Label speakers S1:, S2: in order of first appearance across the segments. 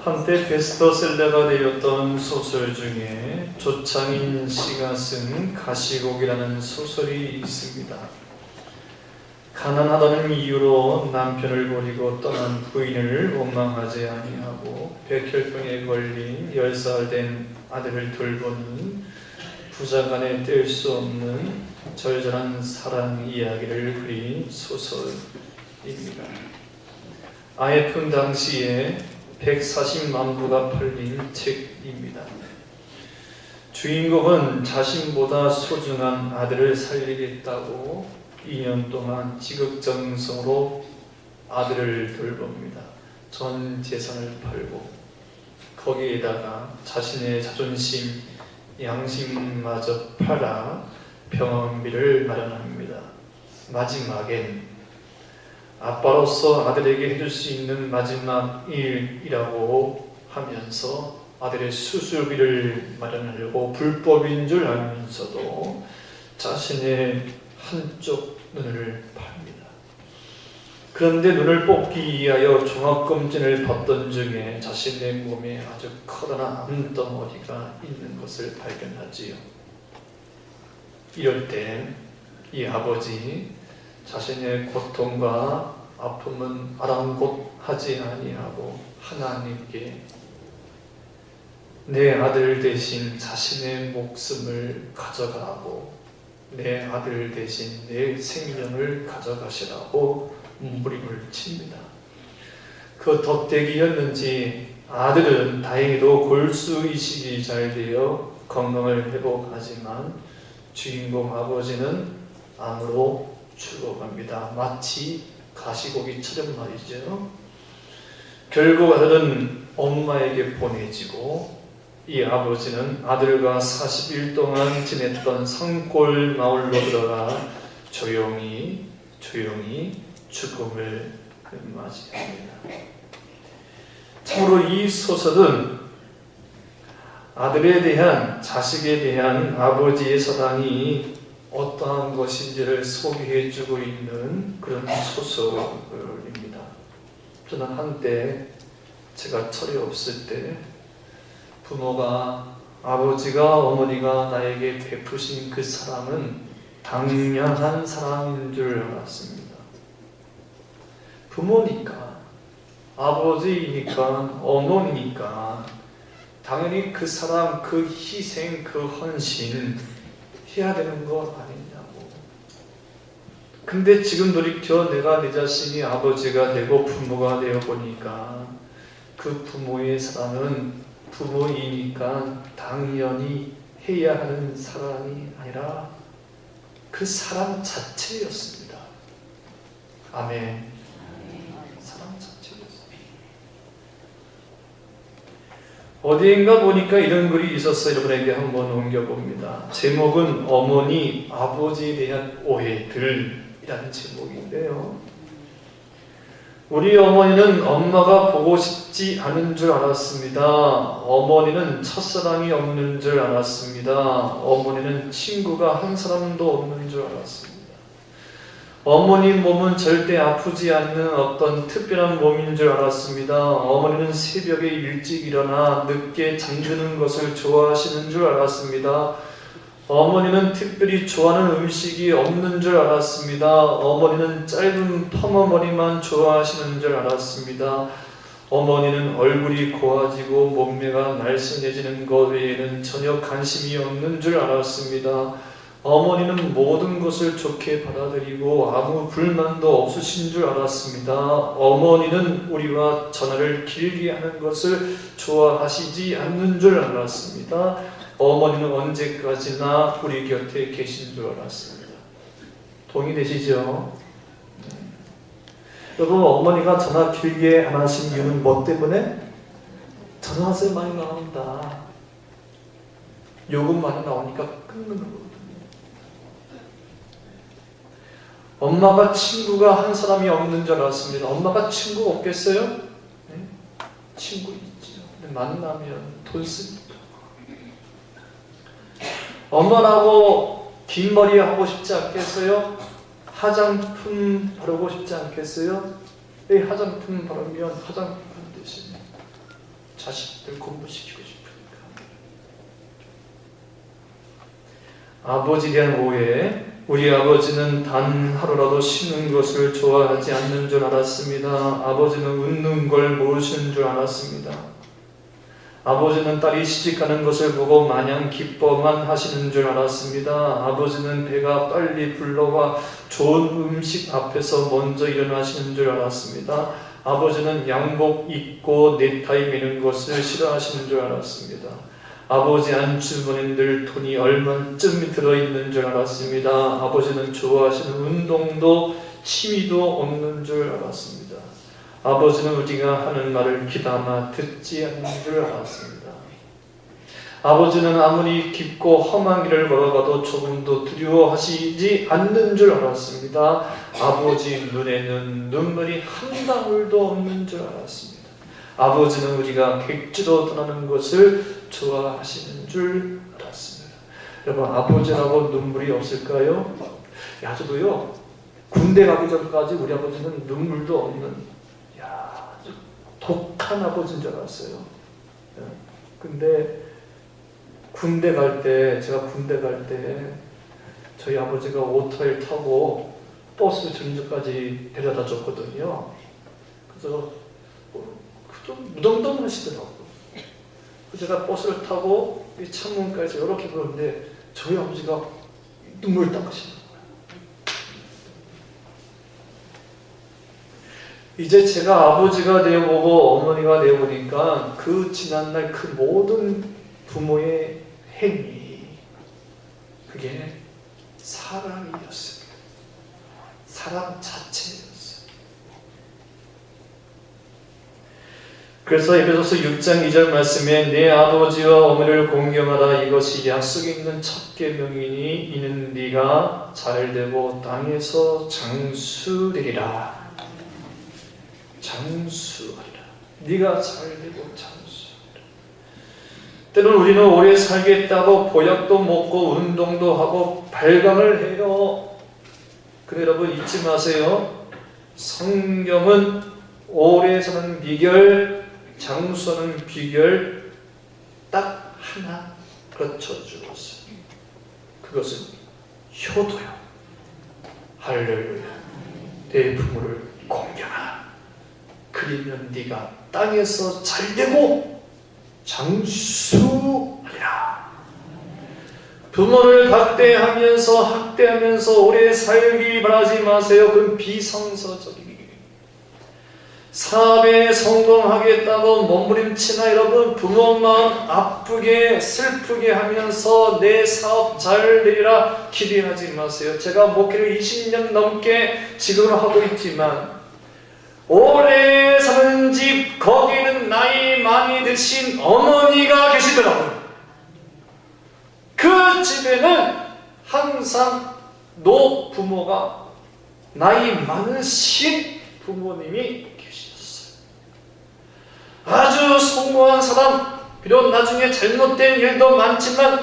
S1: 한때 베스트셀러가 되었던 소설 중에 조창인 씨가 쓴 가시곡이라는 소설이 있습니다. 가난하다는 이유로 남편을 버리고 떠난 부인을 원망하지 아니하고 백혈병에 걸린 10살 된 아들을 돌보는 부자간에 뗄 수 없는 절절한 사랑 이야기를 그린 소설입니다. IF 당시에 140만 부가 팔린 책입니다. 주인공은 자신보다 소중한 아들을 살리겠다고 2년 동안 지극정성으로 아들을 돌봅니다. 전 재산을 팔고 거기에다가 자신의 자존심, 양심마저 팔아 병원비를 마련합니다. 마지막엔 아빠로서 아들에게 해줄 수 있는 마지막 일이라고 하면서 아들의 수술비를 마련하려고 불법인 줄 알면서도 자신의 한쪽 눈을 팝니다. 그런데 눈을 뽑기 위하여 종합검진을 받던 중에 자신의 몸에 아주 커다란 암덩어리가 있는 것을 발견하지요. 이럴 때 이 아버지 자신의 고통과 아픔은 아랑곳하지 아니하고 하나님께 내 아들 대신 자신의 목숨을 가져가고 내 아들 대신 내 생명을 가져가시라고 몸부림을 칩니다. 그 덧대기였는지 아들은 다행히도 골수이식이 잘 되어 건강을 회복하지만 주인공 아버지는 암으로 죽어갑니다. 마치 가시고기처럼 말이죠. 결국 아들은 엄마에게 보내지고 이 아버지는 아들과 40일 동안 지냈던 산골 마을로 들어가 조용히 죽음을 맞이합니다. 참으로 이 소설은 아들에 대한, 자식에 대한 아버지의 사랑이 어떠한 것인지를 소개해주고 있는 그런 소설입니다. 저는 한때 제가 철이 없을 때 부모가, 아버지가, 어머니가 나에게 베푸신 그 사랑은 당연한 사랑인 줄 알았습니다. 부모니까, 아버지이니까, 어머니니까 당연히 그 사랑, 그 희생, 그 헌신 해야 되는 것 아니냐고. 근데 지금 돌이켜 내가 내 자신이 아버지가 되고 부모가 되어 보니까 그 부모의 사랑은 부모이니까 당연히 해야 하는 사랑이 아니라 그 사랑 자체였습니다. 아멘. 사랑 자체였습니다. 어디인가 보니까 이런 글이 있어서 여러분에게 한번 옮겨봅니다. 제목은 어머니, 아버지에 대한 오해들이라는 제목인데요. 우리 어머니는 엄마가 보고 싶지 않은 줄 알았습니다. 어머니는 첫사랑이 없는 줄 알았습니다. 어머니는 친구가 한 사람도 없는 줄 알았습니다. 어머니 몸은 절대 아프지 않는 어떤 특별한 몸인 줄 알았습니다. 어머니는 새벽에 일찍 일어나 늦게 잠드는 것을 좋아하시는 줄 알았습니다. 어머니는 특별히 좋아하는 음식이 없는 줄 알았습니다. 어머니는 짧은 파마머리만 좋아하시는 줄 알았습니다. 어머니는 얼굴이 고와지고 몸매가 날씬해지는 것 외에는 전혀 관심이 없는 줄 알았습니다. 어머니는 모든 것을 좋게 받아들이고 아무 불만도 없으신 줄 알았습니다. 어머니는 우리와 전화를 길게 하는 것을 좋아하시지 않는 줄 알았습니다. 어머니는 언제까지나 우리 곁에 계신 줄 알았습니다. 동의되시죠? 여러분, 어머니가 전화 길게 안 하신 이유는 뭐 때문에? 전화세 많이 나온다. 요금 많이 나오니까 끊는 거거든요. 엄마가 친구가 한 사람이 없는 줄 알았습니다. 엄마가 친구 없겠어요? 네? 친구 있죠. 근데 만나면 돈 씁니다. 엄마라고 긴 머리 하고 싶지 않겠어요? 화장품 바르고 싶지 않겠어요? 이 화장품 바르면 화장품 대신 자식들 공부시키고 싶으니까. 아버지에 대한 오해. 우리 아버지는 단 하루라도 쉬는 것을 좋아하지 않는 줄 알았습니다. 아버지는 웃는 걸 모르시는 줄 알았습니다. 아버지는 딸이 시집가는 것을 보고 마냥 기뻐만 하시는 줄 알았습니다. 아버지는 배가 빨리 불러와 좋은 음식 앞에서 먼저 일어나시는 줄 알았습니다. 아버지는 양복 입고 넥타이 매는 것을 싫어하시는 줄 알았습니다. 아버지 안주머니들 돈이 얼마쯤 들어있는 줄 알았습니다. 아버지는 좋아하시는 운동도 취미도 없는 줄 알았습니다. 아버지는 우리가 하는 말을 귀담아 듣지 않는 줄 알았습니다. 아버지는 아무리 깊고 험한 길을 걸어가도 조금도 두려워하시지 않는 줄 알았습니다. 아버지 눈에는 눈물이 한 방울도 없는 줄 알았습니다. 아버지는 우리가 객지로 떠나는 것을 좋아하시는 줄 알았습니다. 여러분, 아버지라고 눈물이 없을까요? 야, 저도요, 군대 가기 전까지 우리 아버지는 눈물도 없는, 아주 독한 아버지인 줄 알았어요. 근데 군대 갈 때, 제가 군대 갈 때 저희 아버지가 오토바이를 타고 버스 정류장까지 데려다 줬거든요. 그래서 좀 무덤덤 하시더라고요. 제가 버스를 타고 이 창문가에서 이렇게 보는데 저희 아버지가 눈물을 닦으시는 거예요. 이제 제가 아버지가 되어보고 어머니가 되어보니까 그 지난날 그 모든 부모의 행위, 그게 사랑이었습니다. 사랑 자체였어요. 그래서 에베소서 6장 2절 말씀에 내 아버지와 어머니를 공경하라, 이것이 약속이 있는 첫 계명이니 이는 네가 잘되고 땅에서 장수되리라. 장수하리라. 네가 잘되고 장수하리라. 때로는 우리는 오래 살겠다고 보약도 먹고 운동도 하고 발광을 해요. 근데 여러분 잊지 마세요. 성경은 오래 사는 비결, 장수하는 비결 딱 하나 가르쳐주었어요. 그것은 효도요. 할렐루야. 내 부모를 공경하라. 그러면 네가 땅에서 잘되고 장수하리라. 부모를 학대하면서 오래 살기 바라지 마세요. 그건 비성서적입니다. 사업에 성공하겠다고 몸부림치나 여러분 부모 마음 아프게 슬프게 하면서 내 사업 잘 되리라 기대하지 마세요. 제가 목회를 20년 넘게 지금 하고 있지만 오래 사는 집, 거기는 나이 많이 드신 어머니가 계시더라고요. 그 집에는 항상 노부모가 나이 많으신 부모님이 아주 성공한 사람, 비록 나중에 잘못된 일도 많지만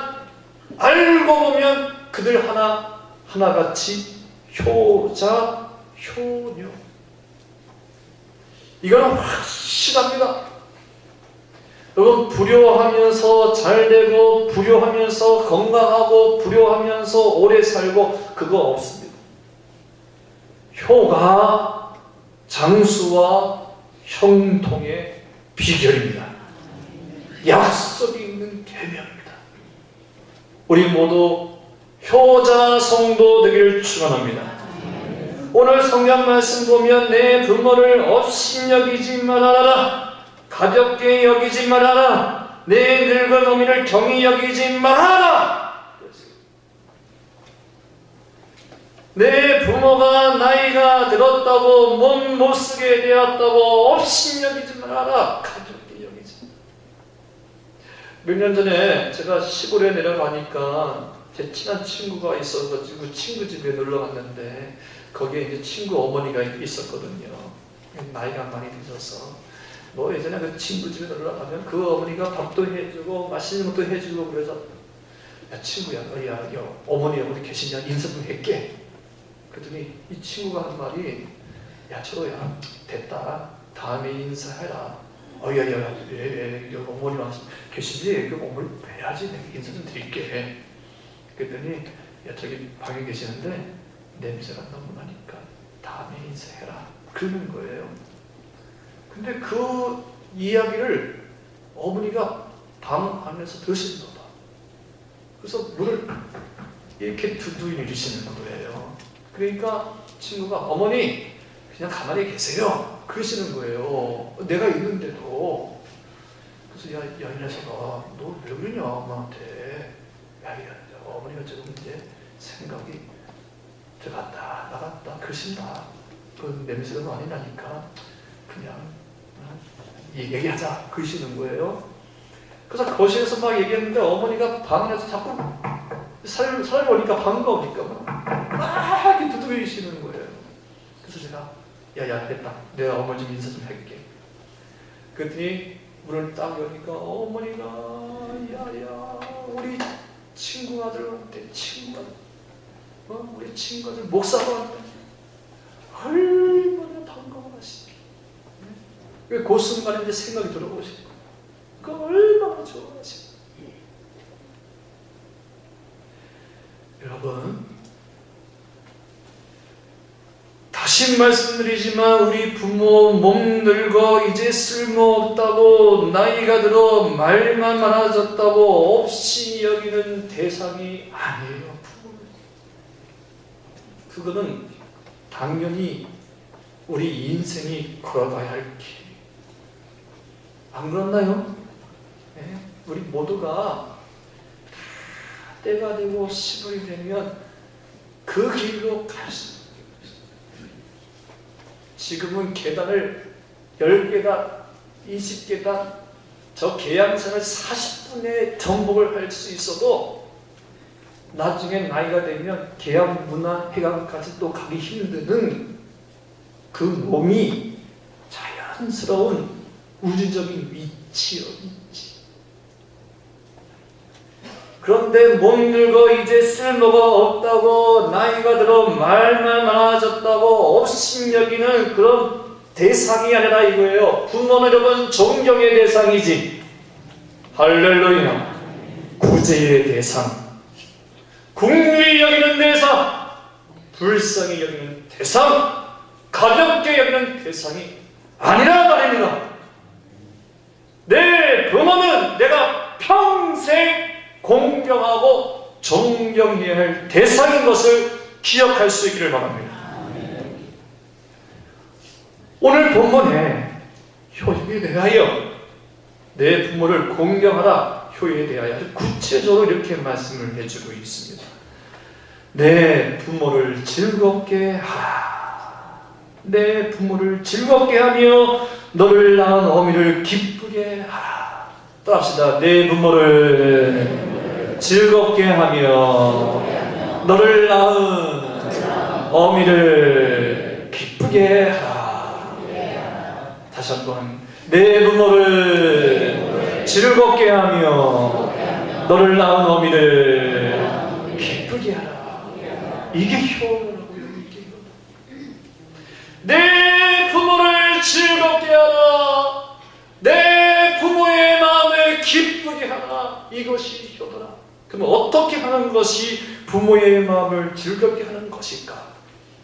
S1: 알고 보면 그들 하나같이 효자, 효녀. 이거는 확실합니다. 여러분 불효하면서 잘되고 불효하면서 건강하고 불효하면서 오래 살고 그거 없습니다. 효가 장수와 형통의 비결입니다. 약속이 있는 계명입니다. 우리 모두 효자 성도 되기를 축원합니다. 오늘 성경 말씀 보면 내 부모를 업신여기지 말아라, 가볍게 여기지 말아라, 내 늙은 어미를 경히 여기지 말아라. 내 부모가 나이가 들었다고 몸 못쓰게 되었다고 업신여기지 말아라, 가볍게 여기지. 몇 년 전에 제가 시골에 내려가니까 제 친한 친구가 있어가지고 친구 집에 놀러 갔는데 거기에 이제 친구 어머니가 있었거든요. 나이가 많이 드셔서 뭐 예전에 그 친구 집에 놀러 가면 그 어머니가 밥도 해주고 맛있는 것도 해주고 그래서 야 친구야, 어머니 계시냐 인사 좀 할게. 그랬더니 이 친구가 한 말이 야 철호야 됐다 다음에 인사해라. 어머니 와서 계시지? 그 어머니 뵈야지. 내가 인사 좀 드릴게. 그랬더니 저기 방에 계시는데 냄새가 너무 나니까 다음에 인사해라. 그러는 거예요. 근데 그 이야기를 어머니가 방 안에서 들으시나 봐. 그래서 문을 이렇게 두드려 주시는 거예요. 그러니까 친구가 어머니 그냥 가만히 계세요. 그러시는 거예요. 내가 있는데도. 그래서 야 이 녀석아, 너 왜 그러냐 엄마한테. 야 어머니가 지금 이제 생각이 들어갔다 나갔다 그러신다. 그 냄새가 많이 나니까 그냥 얘기하자 그러시는 거예요. 그래서 거실에서 막 얘기했는데 어머니가 방 안에서 자꾸 사람이 오니까 반가우니까 막 이렇게 두드리시는 거예요. 그래서 제가 야야 됐다. 내가 어머니 좀 인사 좀 할게. 그랬더니 문을 딱 여니까 어머니가 야야 우리 친구 아들한테 우리 친구 아들 목사한테 얼마나 반가워하시니. 그 순간에 이제 생각이 들어오시고 그 얼마나 좋아하시니. 여러분 다시 말씀드리지만 우리 부모 몸 늙어 이제 쓸모없다고 나이가 들어 말만 많아졌다고 없이 여기는 대상이 아니에요. 그거는 당연히 우리 인생이 걸어가야 할 길. 안 그렇나요? 네? 우리 모두가 때가 되고 시골이 되면 그 길로 갈 수 있어요. 지금은 계단을 10계단, 20계단, 저 계양산을 40분에 정복을 할 수 있어도 나중에 나이가 되면 계양문화회관까지 또 가기 힘드는 그 몸이 자연스러운 우주적인 위치요, 위치. 그런데 몸 늙어 이제 쓸모가 없다고 나이가 들어 말만 많아졌다고 없인 여기는 그런 대상이 아니라 이거예요. 부모는 여러분 존경의 대상이지. 할렐루야. 구제의 대상, 궁리 여기는 대상, 불쌍히 여기는 대상, 가볍게 여기는 대상이 아니라 말입니다. 내 부모는 내가 평생 공경하고 존경해야 할 대상인 것을 기억할 수 있기를 바랍니다. 오늘 본문에 효에 대하여 내 부모를 공경하라, 효에 대하여 구체적으로 이렇게 말씀을 해주고 있습니다. 내 부모를 즐겁게 하라. 내 부모를 즐겁게 하며 너를 낳은 어미를 기쁘게 하라. 또 합시다. 내 부모를 즐겁게 하며 너를 낳은 어미를 기쁘게 하라. 다시 한번. 내 부모를 즐겁게 하며 너를 낳은 어미를 기쁘게 하라. 이게 효라고요. 이게 내 부모를 즐겁게 하라. 내 부모의 마음을 기쁘게 하라. 이것이 효도라. 그럼 어떻게 하는 것이 부모의 마음을 즐겁게 하는 것일까?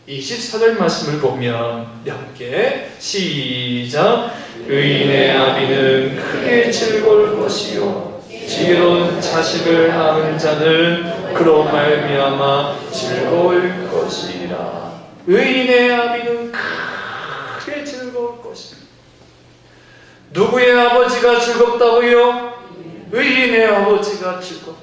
S1: 24절 말씀을 보면 함께 시작. 의인의 아비는 크게 즐거울 것이요 지혜로운 자식을 낳은 자는 그로 말미암아 즐거울 것이라. 의인의 아비는 크게 즐거울 것이다. 누구의 아버지가 즐겁다고요? 의인의 아버지가 즐겁다.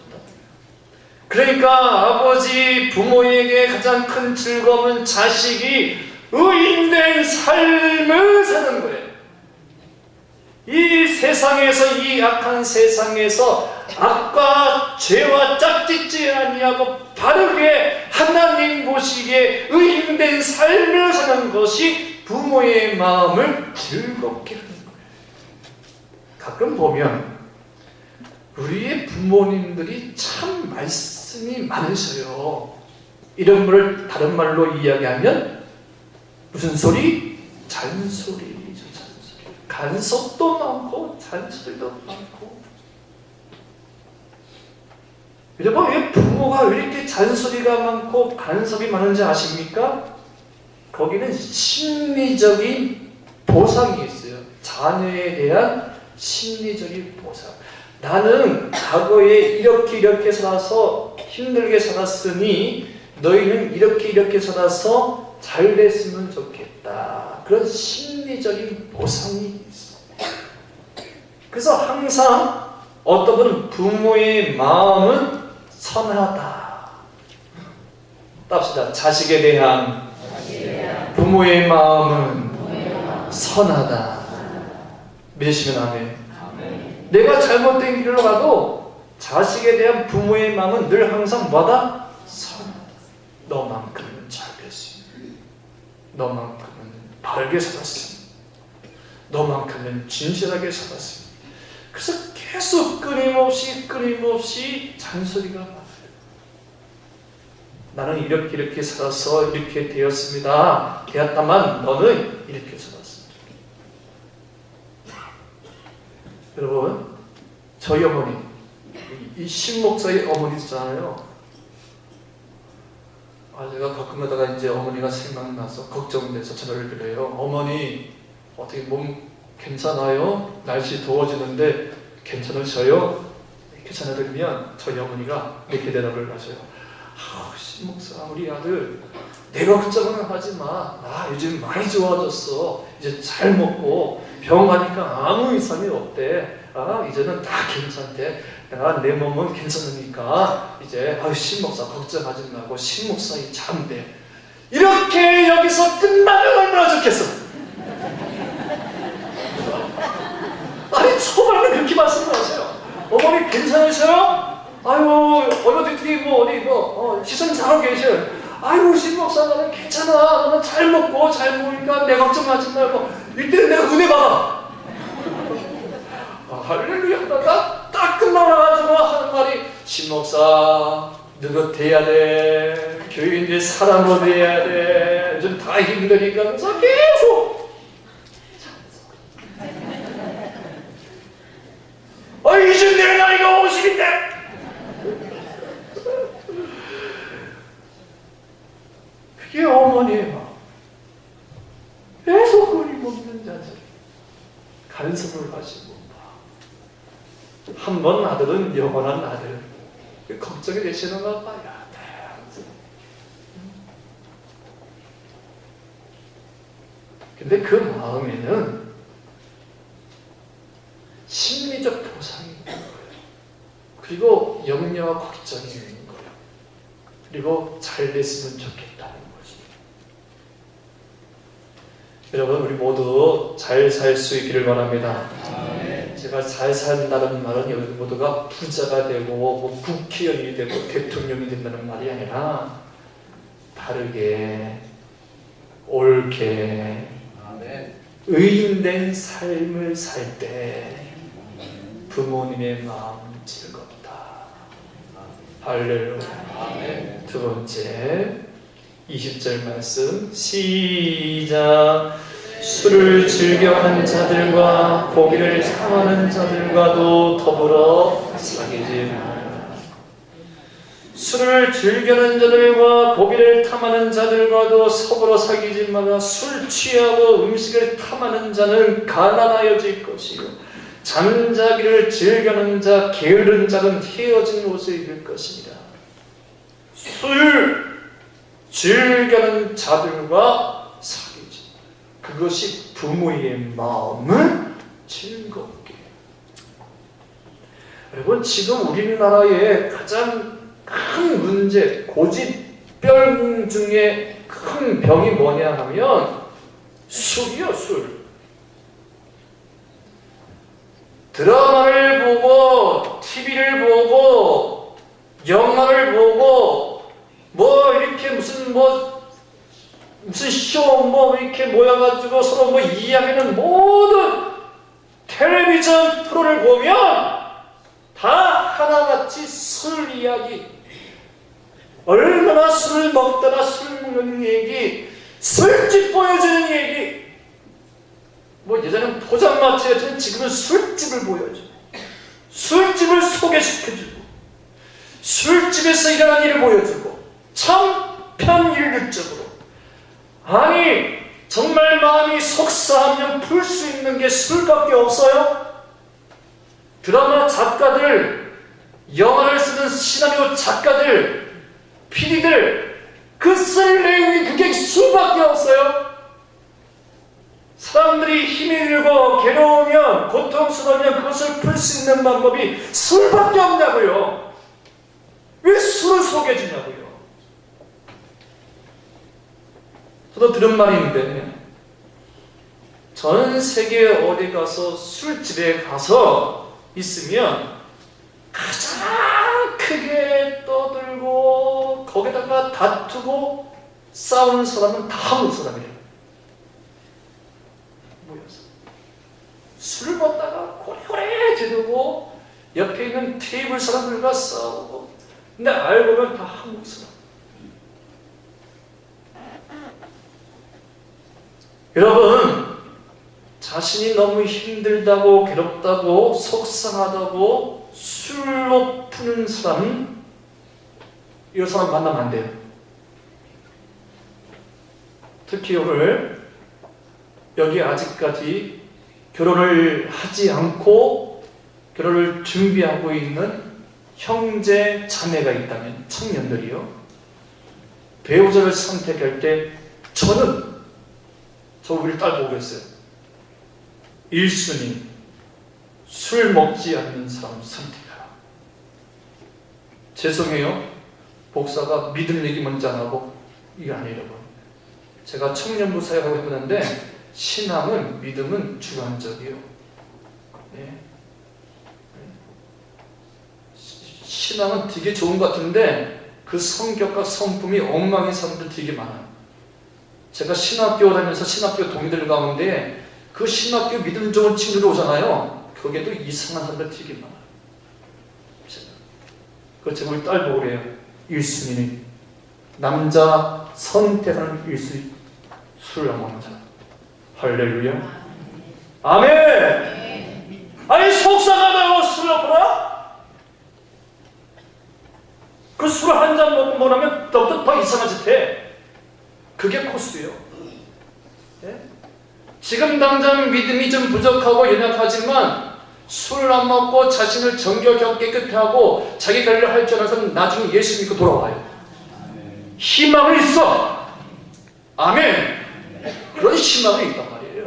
S1: 그러니까 아버지, 부모에게 가장 큰 즐거움은 자식이 의인된 삶을 사는 거예요. 이 세상에서, 이 악한 세상에서 악과 죄와 짝짓지 아니하고 바르게 하나님 보시기에 의인된 삶을 사는 것이 부모의 마음을 즐겁게 하는 거예요. 가끔 보면 우리의 부모님들이 참 말씀이 많으셔요. 이런 걸 다른 말로 이야기하면 무슨 소리? 잔소리죠, 잔소리. 간섭도 많고 잔소리도 많고. 여러분, 왜 부모가 왜 이렇게 잔소리가 많고 간섭이 많은지 아십니까? 거기는 심리적인 보상이 있어요. 자녀에 대한 심리적인 보상. 나는 과거에 이렇게 살아서 힘들게 살았으니 너희는 이렇게 살아서 잘 됐으면 좋겠다. 그런 심리적인 보상이 있어요. 그래서 항상 어떤 분은 부모의 마음은 선하다. 답시다. 자식에 대한 부모의 마음은 선하다. 믿으시면 아멘. 내가 잘못된 길로 가도 자식에 대한 부모의 마음은 늘 항상 뭐다? 선하다. 너만큼은 잘 됐으니, 너만큼은 바르게 살았으니, 너만큼은 진실하게 살았으니. 그래서 계속 끊임없이 잔소리가 많아요. 나는 이렇게 살아서 이렇게 되었다만 너는 이렇게 살았어. 여러분, 저희 어머니, 이 신목사의 어머니잖아요. 제가 가끔 가다가 이제 어머니가 생각나서 걱정돼서 전화를 드려요. 어머니, 어떻게 몸 괜찮아요? 날씨 더워지는데 괜찮으셔요? 이렇게 전화드리면 저희 어머니가 이렇게 대답을 하셔요. 신목사, 우리 아들 내가 걱정은 하지 마. 나 요즘 많이 좋아졌어. 이제 잘 먹고 병 가니까 아무 이상이 없대. 이제는 다 괜찮대. 내가 내 몸은 괜찮으니까 이제 신목사 걱정하지 말고 신목사이 참대. 이렇게 여기서 끝나면 얼마나 좋겠어. 처음에는 그렇게 말씀하세요. 어머니 괜찮으셔요? 어디 시선 잘하고 계셔. 신목사 나는 괜찮아. 나는 잘 먹고 잘 먹으니까 내 걱정하지 말고. 이때는 내가 은혜 받아. 할렐루야 하다가 딱 끝나가지고 하는 말이, 신목사 너가 돼야 돼. 교인들 사람으로 돼야 돼. 요즘 다 힘드니까. 그래서 계속 이제 내 나이가 50인데 그게 어머니의 마음. 계속 끊임없는 잔소리, 간섭을 하시고. 한 번 아들은 영원한 아들. 걱정이 되시는가 봐요. 근데 그 마음에는 심리적 보상이 있는 거예요. 그리고 염려와 걱정이 있는 거예요. 그리고 잘 됐으면 좋겠다는 거죠. 여러분, 우리 모두 잘 살 수 있기를 바랍니다. 제가 잘 산다는 말은 여러분 모두가 부자가 되고 국회의원이 되고 대통령이 된다는 말이 아니라 바르게, 옳게, 의인된 삶을 살 때 부모님의 마음 즐겁다. 할렐루야. 두 번째 20절 말씀 시작. 술을 즐겨하는 자들과 고기를 탐하는 자들과도 더불어 사귀지 말라. 술을 즐겨하는 자들과 고기를 탐하는 자들과도 서로 사귀지 말라. 술 취하고 음식을 탐하는 자는 가난하여질 것이요 잠자기를 즐겨하는 자, 게으른 자는 헤어진 옷을 입을 것이니라. 술 즐겨하는 자들과 사귀지. 그것이 부모의 마음을 즐겁게. 여러분, 지금 우리나라의 가장 큰 문제, 고집병 중에 큰 병이 뭐냐 하면 술이요, 술. 드라마를 보고, TV를 보고, 영화를 보고, 이렇게 무슨 쇼 이렇게 모여가지고 서로 이야기하는 모든 텔레비전 프로를 보면 다 하나같이 술 이야기. 얼마나 술을 먹다가 술 먹는 얘기, 술집 보여주는 얘기. 뭐 예전에는 포장마차였지만 지금은 술집을 보여줘. 술집을 소개시켜주고 술집에서 일어난 일을 보여주고 참 편인류적으로. 아니 정말 마음이 속상하면 풀 수 있는 게 술밖에 없어요? 드라마 작가들, 영화를 쓰는 시나리오 작가들, PD들 그 쓸 내용이 그게 술밖에 없어요? 사람들이 힘이 들고 괴로우면 고통스러우면 그것을 풀 수 있는 방법이 술밖에 없냐고요. 왜 술을 속여주냐고요. 저도 들은 말인데 전 세계 어디 가서 술집에 가서 있으면 가장 크게 떠들고 거기다가 다투고 싸우는 사람은 다 한국 사람이래요. 모여서 술을 먹다가 고래고래 지르고 옆에 있는 테이블 사람들과 싸우고 근데 알고 보면 다 한국 사람. 여러분 자신이 너무 힘들다고 괴롭다고 속상하다고 술로 푸는 사람은 이 사람 만나면 안 돼요. 특히 오늘 여기 아직까지 결혼을 하지 않고 결혼을 준비하고 있는 형제 자매가 있다면 청년들이요. 배우자를 선택할 때 저는 저 우리 딸 보고 있어요. 1순위 술 먹지 않는 사람 선택하라. 죄송해요. 목사가 믿음 얘기 먼저 안 하고 이게 아니라고. 제가 청년부 사역하고 있는데 신앙은 믿음은 주관적이에요. 네. 신앙은 되게 좋은 것 같은데 그 성격과 성품이 엉망인 사람들 되게 많아요. 제가 신학교 다니면서 신학교 동기들 가운데 그 신학교 믿음 좋은 친구들 오잖아요. 거기에도 이상한 사람들 되게 많아요. 그 제가 우리 딸 보고 그래요. 1순위는 남자 선택하는 1순위 술 안 먹는 사람. 할렐루야. 아멘. 아니 속상하다고 술을 먹어라? 그 술 한 잔 먹고 나면 더 이상한 짓 해. 그게 코스예요. 네? 지금 당장 믿음이 좀 부족하고 연약하지만 술 안 먹고 자신을 정결하고 깨끗하게 하고 자기 관리를 할 줄 아는 사람은 나중에 예수 믿고 돌아와요. 희망이 있어. 아멘. 그런 희망이 있단 말이에요.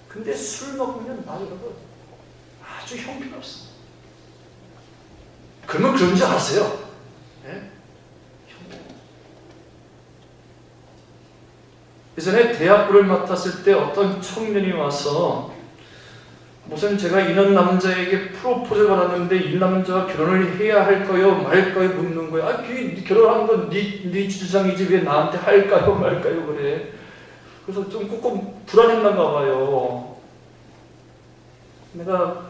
S1: 근데 술 먹으면 여러분 아주 형편없어. 그러면 그런 줄 아세요? 네? 예전에 대학부를 맡았을 때 어떤 청년이 와서 무슨 제가 이런 남자에게 프로포즈를 받았는데 이 남자가 결혼을 해야 할까요 말까요 묻는 거예요. 아, 결혼하는 건 네 주장이지 왜 나한테 할까요 말까요 그래. 그래서 좀 꾹꾹 불안했나 봐요. 내가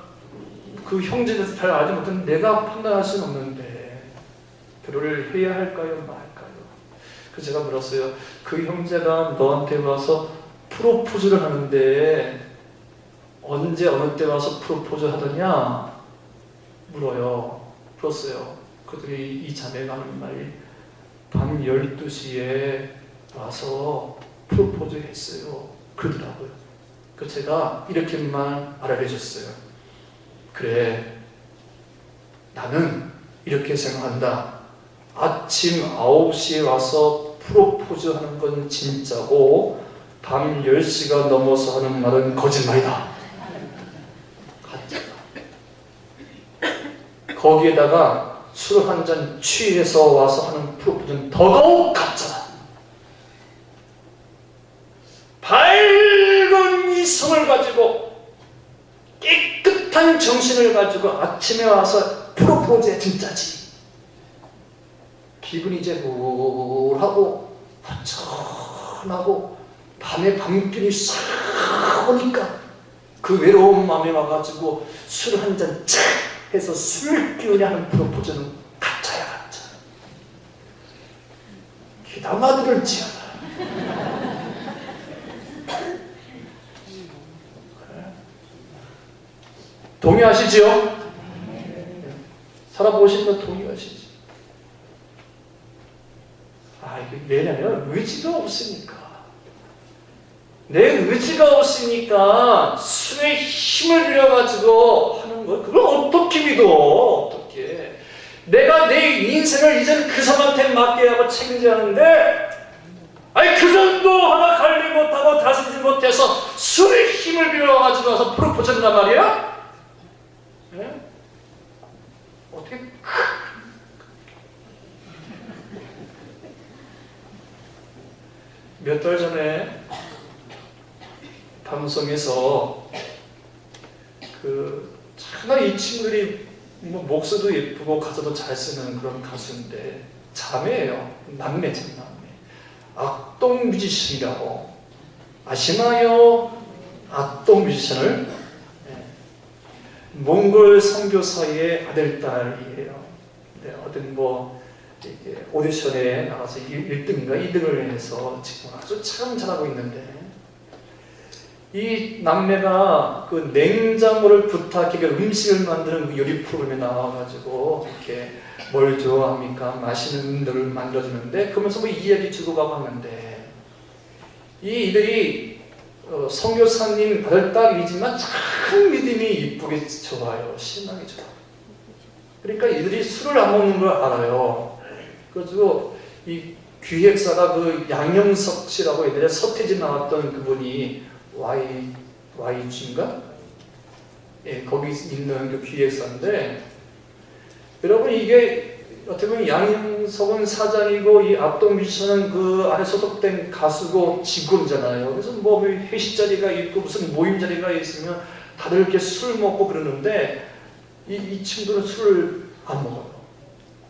S1: 그 형제에 대해서 잘 알지 못했는데 내가 판단할 수는 없는데 결혼을 해야 할까요 말까요. 그래서 제가 물었어요. 그 형제가 너한테 와서 프로포즈를 하는데 언제 어느 때 와서 프로포즈 하더냐 물어요. 물었어요. 그들이 이 자매가 하는 말이 밤 12시에 와서 프로포즈 했어요. 그러더라고요. 그래서 제가 이렇게만 알아내줬어요. 그래, 나는 이렇게 생각한다. 아침 9시에 와서 프로포즈 하는 건 진짜고 밤 10시가 넘어서 하는 말은 거짓말이다. 가짜다. 거기에다가 술 한 잔 취해서 와서 하는 프로포즈는 더더욱 가짜다. 밝은 이성을 가지고 깨끗한 정신을 가지고 아침에 와서 프로포즈해 진짜지. 기분이 이제 우울하고 허전하고 밤에 밤길이 싹 오니까 그 외로운 마음에 와가지고 술 한 잔 쫙 해서 술 기운이 하는 프로포즈는 가짜야 가짜. 기다마들을지어라. 동의하시죠? 살아보신 분 동의하시죠? 이게 왜냐면 의지가 없으니까. 내 의지가 없으니까 술에 힘을 들여가지고 하는 거, 그걸 어떻게 믿어? 어떻게? 내가 내 인생을 이제는 그 사람한테 맡겨야 책임져야 하는데, 그 정도 하나 관리 못하고 다스리지 못해서 술에 힘을 빌어가지고 와서 프로포즈 한단 말이야? 네? 어떻게? 몇 달 전에 방송에서 정말 이 친구들이 목소리도 예쁘고 가사도 잘 쓰는 그런 가수인데 자매예요. 남매죠, 남매. 악동 뮤지션이라고 아시나요? 악동 뮤지션을? 네. 몽골 선교사의 아들딸이에요. 네, 어떤 오디션에 나가서 1등인가 2등을 해서 지금 아주 참 잘하고 있는데, 이 남매가 그 냉장고를 부탁해 음식을 만드는 그 요리 프로그램에 나와가지고 이렇게 뭘 좋아합니까? 맛있는 것들을 만들어주는데, 그러면서 이야기 주고가고 하는데, 이들이 선교사님 아들딸이지만 참 믿음이 이쁘게 좋아요. 신앙이 좋아요. 그러니까 이들이 술을 안 먹는 걸 알아요. 그래가지고 이 기획사가 그 양영석 씨라고 예전에 서태지 나왔던 그분이 YG인가? 예, 거기 있는 그 기획사인데, 여러분 이게 어떻게 보면 양영석은 사장이고 이 악동 뮤지션은 그 안에 소속된 가수고 직원이잖아요. 그래서 회식 자리가 있고 무슨 모임 자리가 있으면 다들 이렇게 술 먹고 그러는데, 이 친구들은 술을 안 먹어요.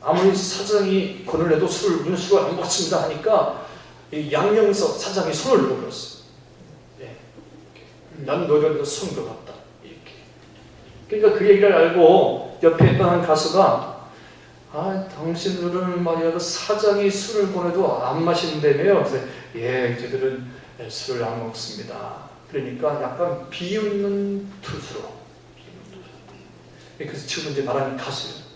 S1: 아무리 사장이 권을 내도 술을 안 먹습니다 하니까 이 양영석 사장이 손을 들어버렸어요. 네. 난 너희들도 손 들어봤다. 이렇게. 그러니까 그 얘기를 알고 옆에 있던 가수가 당신들은 말이야 그 사장이 술을 보내도 안 마신다며요. 그래서 저희들은 술을 안 먹습니다. 그러니까 약간 비웃는 투수로. 그래서 지금 이제 말하는 가수예요.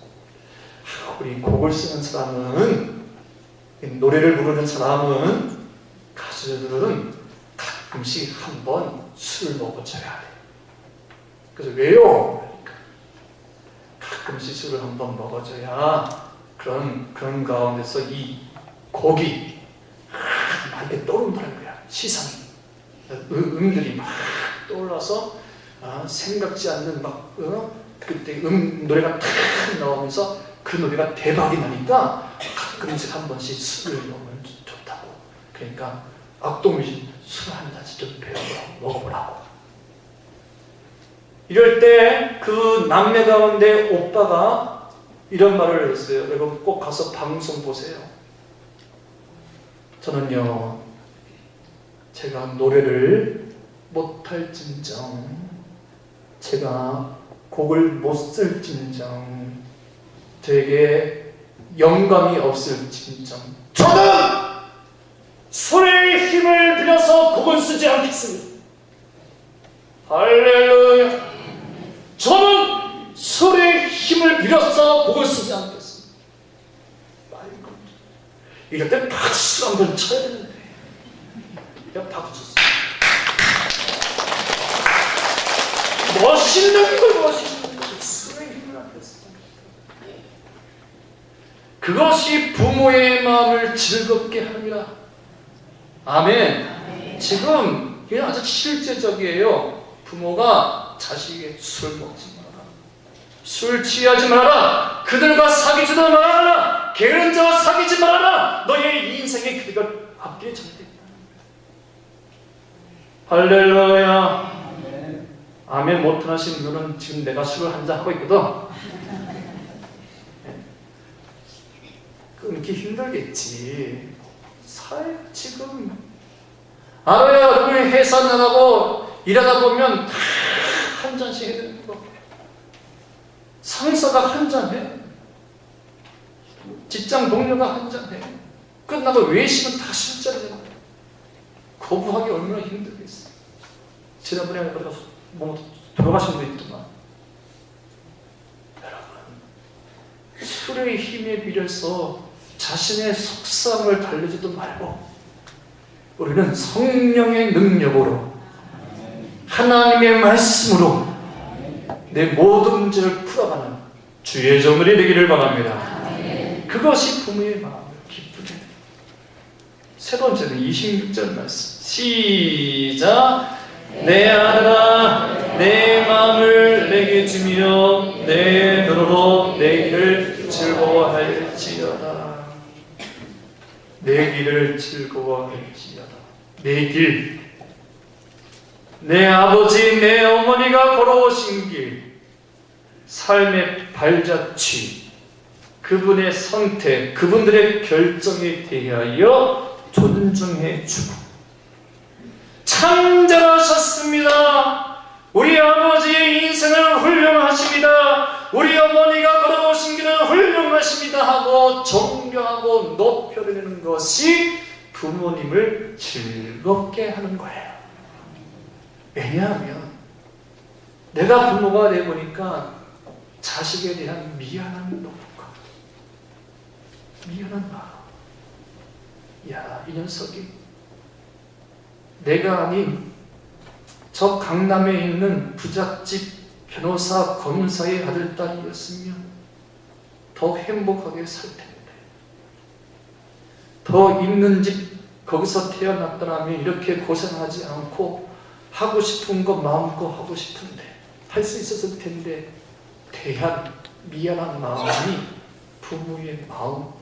S1: 우리 곡을 쓰는 사람은, 노래를 부르는 사람은, 가수들은 가끔씩 한번 술을 먹어줘야 돼. 그래서 왜요? 그러니까 가끔씩 술을 한번 먹어줘야 그런 가운데서 이 곡이 막 이렇게 떠오른다는 거야. 시상이. 음들이 막 떠올라서 생각지 않는 그때 노래가 탁 나오면서 그 노래가 대박이 나니까 가끔씩 한 번씩 술을 먹으면 좋다고. 그러니까 악동뮤지션 술 한 잔씩 좀 먹어보라고. 이럴 때 그 남매 가운데 오빠가 이런 말을 했어요. 여러분 꼭 가서 방송 보세요. 저는요, 제가 노래를 못할진정, 제가 곡을 못 쓸진정, 되게 영감이 없을진정, 저는 술의 힘을 빌려서 곡을 쓰지 않겠습니다. 할렐루야. 저는 술의 힘을 빌려서 곡을 쓰지 않겠습니다. 이럴 때 박수 한번 쳐야 되는데, 그냥 박수 쳤어요. 멋있는 걸 술의 힘을 안 뺐어요. 그것이 부모의 마음을 즐겁게 합니다. 아멘. 지금 그냥 아주 실제적이에요. 부모가 자식에게 술 먹지 마라, 술 취하지 마라, 그들과 사귀지도 말아라, 게으른 자와 사귀지 말아라, 너의 인생에 그들과 앞길에 정해져 있다. 할렐루야. 아멘 못하신 분은 지금 내가 술을 한잔 하고 있거든. 끊기 힘들겠지. 지금 알아요. 여러분이 회사 나가고 일하다 보면 다 한 잔씩 해야 되는 거. 상사가 한 잔 해. 직장 동료가 한 잔 해. 끝나고 외식은 다 술자리에 거부하기 얼마나 힘들겠어. 지난번에 우리가 돌아가신 분도 있더만. 술의 힘에 빌려서 자신의 속상을 달래지도 말고 우리는 성령의 능력으로 하나님의 말씀으로 내 모든 문제를 풀어가는 주의 종들이 되기를 바랍니다. 그것이 부모의 마음을 기쁘게. 세 번째는 26절 말씀 시작. 내 아들아 내 마음을 내게 주며 내 눈으로 내 길을 즐거워할지어다. 내 길을 즐거워할지어다. 내 길, 내 아버지 내 어머니가 걸어오신 길, 삶의 발자취, 그분의 선택, 그분들의 결정에 대하여 존중해 주고 참 잘하셨습니다. 우리 아버지의 인생은 훌륭하십니다. 우리 어머니가 걸어오신 길은 훌륭하십니다 하고 존경하고 높여드리는 것이 부모님을 즐겁게 하는 거예요. 왜냐하면 내가 부모가 되어보니까 자식에 대한 미안한 마음과 미안한 마음. 야, 이 녀석이 내가 아닌 저 강남에 있는 부잣집 변호사 검사의 아들딸이었으면 더 행복하게 살 텐데, 더 있는 집 거기서 태어났더라면 이렇게 고생하지 않고 하고 싶은 거 마음껏 하고 싶은데 할 수 있었을 텐데, 대한 미안한 마음이 부모의 마음이거든요.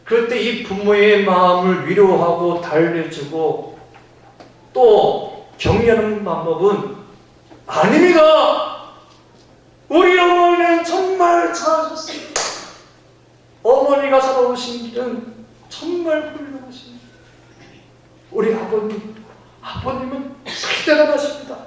S1: 그럴 때 이 부모의 마음을 위로하고 달래주고 또 격려하는 방법은 아닙니다. 우리 어머니는 정말 잘하셨습니다. 어머니가 살아오신 길은 정말 훌륭하십니다. 우리 아버님은 대단하십니다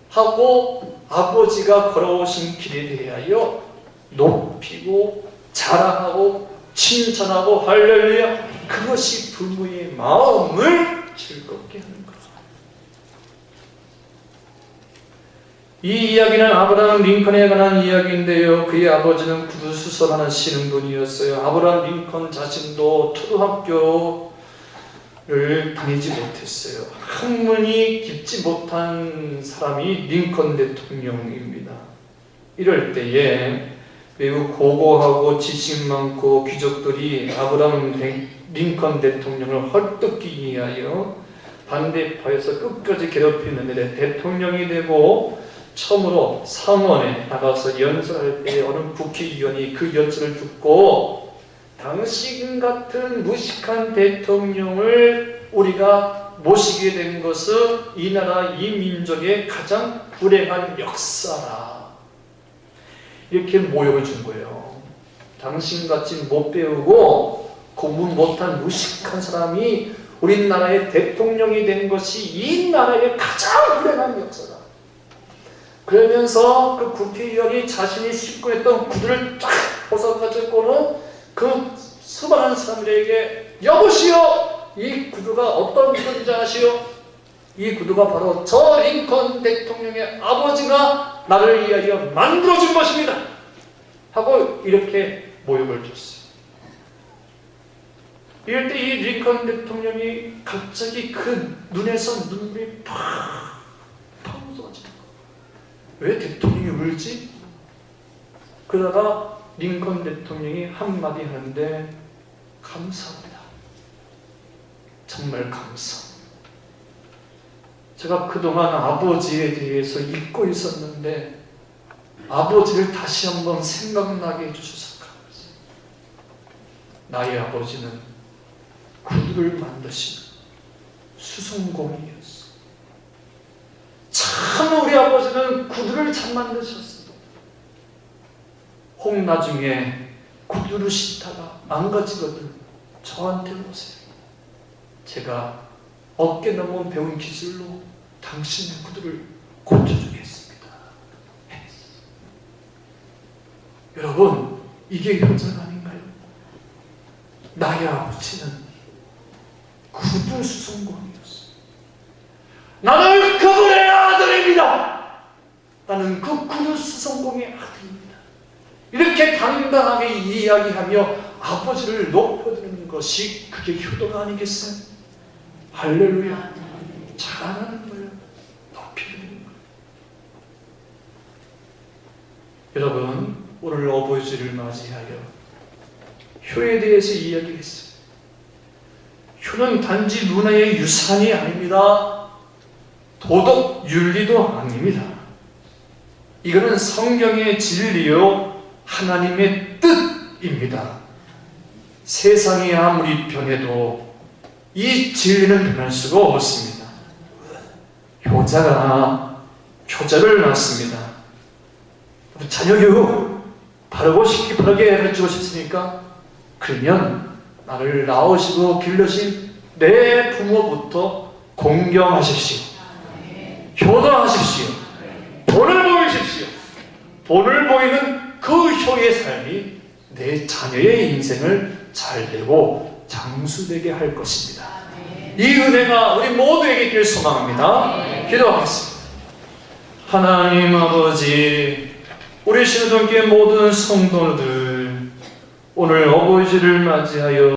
S1: 하고 아버지가 걸어오신 길에 대하여 높이고 자랑하고 칭찬하고 할렐루야, 그것이 부모의 마음을 즐겁게 하는 것. 이 이야기는 아브라함 링컨에 관한 이야기인데요, 그의 아버지는 구두 수선하는 신흥분이었어요. 아브라함 링컨 자신도 초등학교를 다니지 못했어요. 학문이 깊지 못한 사람이 링컨 대통령입니다. 이럴 때에 매우 고고하고 지식 많고 귀족들이 아브라함 링컨 대통령을 헐뜯기 위하여 반대파에서 끝까지 괴롭히는데 대통령이 되고 처음으로 상원에 나가서 연설할 때 어느 국회의원이 그 연설을 듣고 당신 같은 무식한 대통령을 우리가 모시게 된 것은 이 나라 이 민족의 가장 불행한 역사라, 이렇게 모욕을 준 거예요. 당신같이 못 배우고 공부 못한 무식한 사람이 우리나라의 대통령이 된 것이 이 나라의 가장 불행한 역사다. 그러면서 그 국회의원이 자신이 신고 했던 구두를 쫙 벗어가지고는 그 수많은 사람들에게 여보시오, 이 구두가 어떤 구두인지 아시오? 이 구두가 바로 저 링컨 대통령의 아버지가 나를 위하여 만들어준 것입니다 하고 이렇게 모욕을 줬어요. 이럴 때 이 링컨 대통령이 갑자기 그 눈에서 눈물이 팍 쏟아지는 거예요. 왜 대통령이 울지? 그러다가 링컨 대통령이 한마디 하는데, 감사합니다. 정말 감사합니다. 제가 그동안 아버지에 대해서 잊고 있었는데 아버지를 다시 한번 생각나게 해주셔서 감사합니다. 나의 아버지는 구두를 만드신 수송공이었어. 참 우리 아버지는 구두를 잘 만드셨어. 혹 나중에 구두를 신다가 망가지거든 저한테 오세요. 제가 어깨 넘어 배운 기술로 당신의 구두를 고쳐주겠습니다. 여러분, 이게 현장 아닌가요? 나의 아버지는 구두 수송공이었어. 나는 그분의 아들입니다. 나는 그 구두 수송공의 아들입니다. 이렇게 당당하게 이야기하며 아버지를 높여드리는 것이 그게 효도가 아니겠어요? 할렐루야. 잘하는 거예요. 높여드리는 거예요. 여러분, 오늘 어버이주를 맞이하여 효에 대해서 이야기했어요. 효는 단지 문화의 유산이 아닙니다. 도덕, 윤리도 아닙니다. 이거는 성경의 진리요 하나님의 뜻입니다. 세상이 아무리 변해도 이 진리는 변할 수가 없습니다. 효자가 효자를 낳습니다. 자녀교육 바르고 싶게 바르게 가르치고 싶습니까? 그러면 나를 낳으시고 길러신 내 부모부터 공경하십시오. 효도하십시오. 본을 보이십시오. 본을 보이는 그 효의 삶이 내 자녀의 인생을 잘되고 장수되게 할 것입니다. 이 은혜가 우리 모두에게 있길 소망합니다. 기도하겠습니다. 하나님 아버지, 우리 신도교회 모든 성도들 오늘 어버이주를 맞이하여